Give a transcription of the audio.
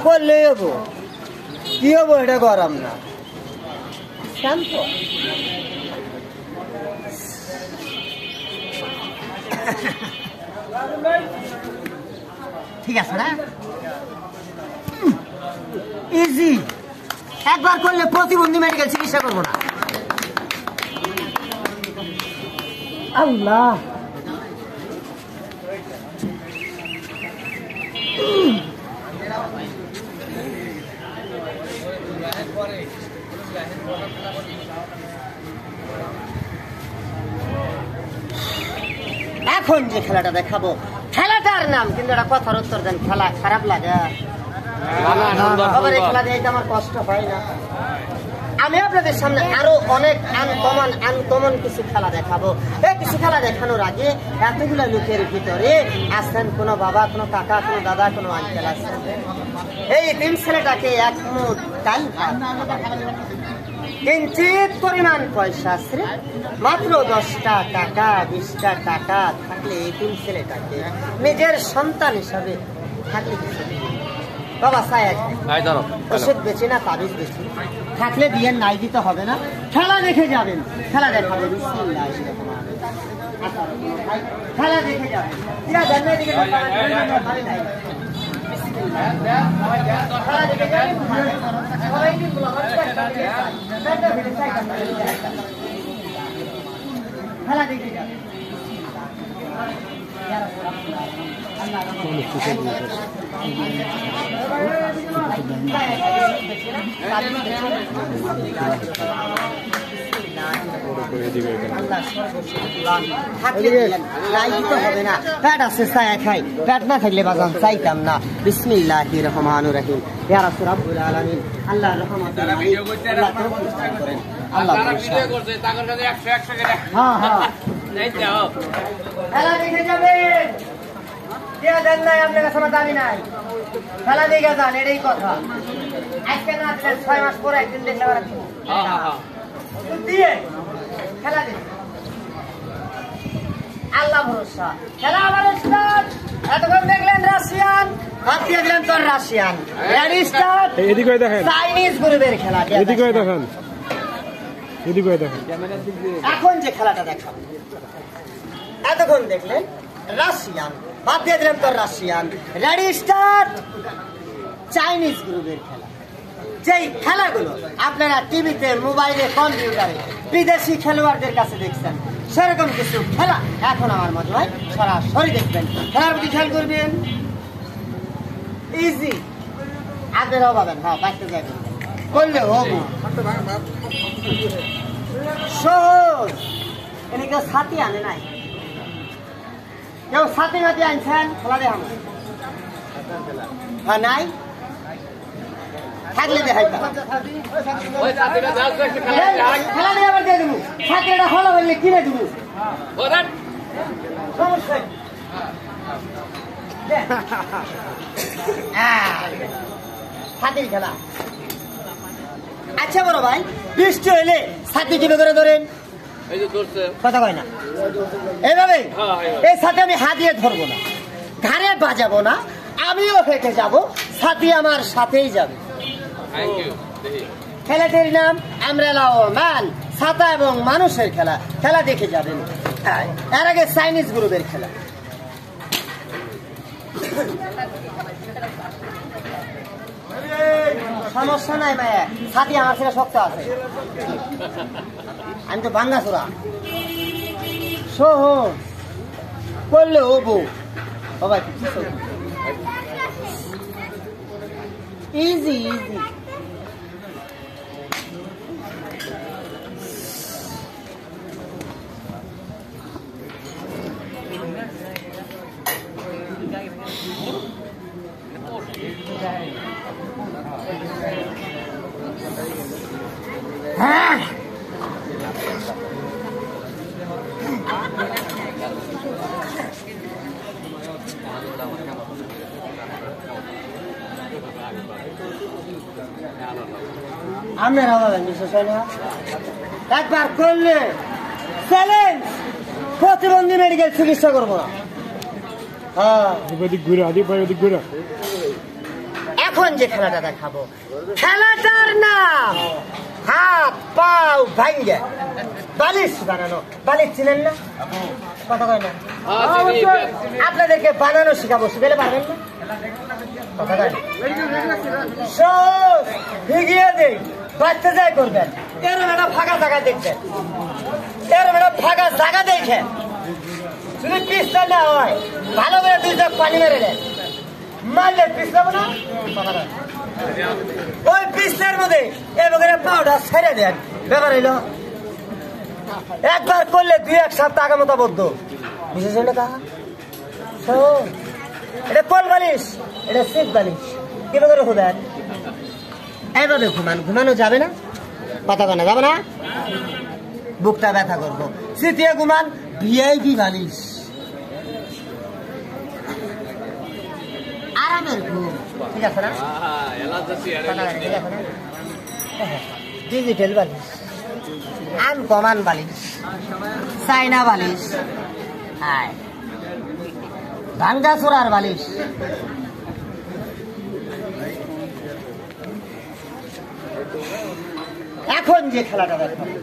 করলে হবো কি হবো এটা গরম না শান্ত ঠিক আছে না ইজি একবার করলে প্রতিবন্ধী মেডিকেল চিকিৎসা করবো না আল্লাহ এখন যে খেলাটা দেখাবো খেলাটার নাম কিন্তু একটা কথার উত্তর দেন খেলা খারাপ লাগে খেলা দিয়ে আমার কষ্ট হয় না আমি আপনাদের সামনে আরো অনেক আনকমন কিছু খেলা দেখাবো এই কিছু খেলা দেখানোর আগে এতগুলা লোকের ভিতরে আছেন কোনো বাবা কোনো কাকা কোনো দাদা কোনো আঙ্কেল আছেন এই তিন ছেলেটাকে এক মুঠ টাইম কিঞ্চিত পরিমাণ পয়সা আছে মাত্র 10টা টাকা 20টা টাকা থাকলে এই তিন ছেলেটাকে নিজের সন্তান হিসাবে থাকলে কিছু বাবা চাই ওষুধ বেশি না তাবিজ বেশি থাকলে দিয়ে নাই দিতে হবে না খেলা দেখে যাবেন খেলা দেখাবেন খেলা দেখে যাবেন খেলা দেখে যাবেন খেলা দেখে যাবেন হবে না পেট আছে ছায়া খাই পেট না থাকলে বাজান চাইতাম না বিসমিল্লাহির রহমানির রহিম ইয়া রাসূল রাব্বুল আলামিন আল্লাহর রহমত আল্লাহ তৌফিক করেন আল্লাহ ভিডিও করছে তাদের কাছে 100 100 করে হ্যাঁ হ্যাঁ এই যাও খেলা দেখে যাবেন দিয়া দেন নাই আপনার কাছে দাবি নাই খেলা দেখে যান এটাই কথা আজকে না 6 মাস পরে একদিন দেখলে রাখবো হ্যাঁ হ্যাঁ দিয়ে খেলা দেখে আল্লাহ ভরসা খেলা আবার স্টার্ট এতক্ষণ দেখলেন রাশিয়ান হাত দিয়ে দিলেন তোর রাশিয়ান রেডি স্টার্ট এদিকে দেখেন চাইনিজ গ্রুপের খেলা এদিকে দেখেন এদিকে দেখেন এখন যে খেলাটা দেখাবো এতক্ষণ দেখলেন রাশিয়ান হাত দিয়ে দিলেন তোর রাশিয়ান রেডি স্টার্ট চাইনিজ গ্রুপের খেলা যেই খেলাগুলো আপনারা টিভিতে মোবাইলে কম্পিউটারে বিদেশি খেলোয়াড়দের কাছে দেখছেন সেরকম কিছু খেলা এখন আমার মনে হয় সরাসরি দেখবেন খেলার প্রতি খেয়াল করবেন ইজি আপনারাও পাবেন হ্যাঁ বাঁচতে যাবেন করলে হবো সহজ এনে কেউ ছাতি আনে নাই কেউ ছাতি মাতি আনছেন খেলা দেখান হ্যাঁ নাই থাকলে দেখাইতাম খেলা দিয়ে আবার দিয়ে দেবো ছাত্রীটা হলো বললে কিনে দেবো ছাতির খেলা আচ্ছা বড় ভাই বৃষ্টি হইলে ছাতি কিনে করে ধরেন কথা কয় না এইভাবে এই ছাতি আমি হাত দিয়ে ধরবো না ঘাড়ে বাজাবো না আমিও হেঁটে যাবো ছাতি আমার সাথেই যাবে খেলাটির নাম আমব্রেলা ও ম্যান ছাতা এবং মানুষের খেলা খেলা দেখে যাবেন এর আগে চাইনিজ গ্রুপের খেলা সমস্যা নাই মায়া ছাতি আমার ছেলে শক্ত আছে আমি তো ভাঙ্গাচোরা সহজ করলে হবো বাবা ইজি ইজি হ্যাঁ আপনারা বলেন বিশেষ না একবার করলে চ্যালেঞ্জ প্রতিবন্ধী মেডিকেল চিকিৎসা করবো না। হ্যাঁ ঘুরে আদি পাই ঘুরে এখন এখন যে খেলাটা দেখাবো, খেলাটার নাম হাত পাও ভাঙ্গে বালিশ বানানো। বালিশ চিনেন না? কথা কয় না? আপনাদেরকে বানানো শিখাবো, শিখালে পারবেন না? কথা কয় না? ভিগিয়ে দেই, বাচ্চা যাই করবেন। এরম একটা ফাঁকা জায়গা দেখবেন, এরম একটা ফাঁকা জায়গা দেখেন, যদি পিসটা না হয় ভালো করে 2 জগ পানি মেরে দেন, মারলে পিছলাবো না। ওই পিছলের মধ্যে এবারে পাউডার ছেড়ে দেন। ব্যাপার হইল একবার করলে 2-1 সপ্তাহ আগে মতো বদ্ধ, বুঝেছেন না? এটা কোল বালিশ, এটা সিট বালিশ। কিভাবে ঘুমান? এইভাবে ঘুমান। ঘুমানো যাবে না? কথা কেনা যাবে না? বুকটা ব্যথা করবো। সিটিয়ে ঘুমান, ভিআইপি বালিশ, আরামের ঘুম। ঠিক আছে না? ডিজিটাল বালিশ, আনকমান বালিশ, চাইনা বালিশ, ভাঙ্গা চোরার বালিশ। এখন যে খেলাটা দেখাবো,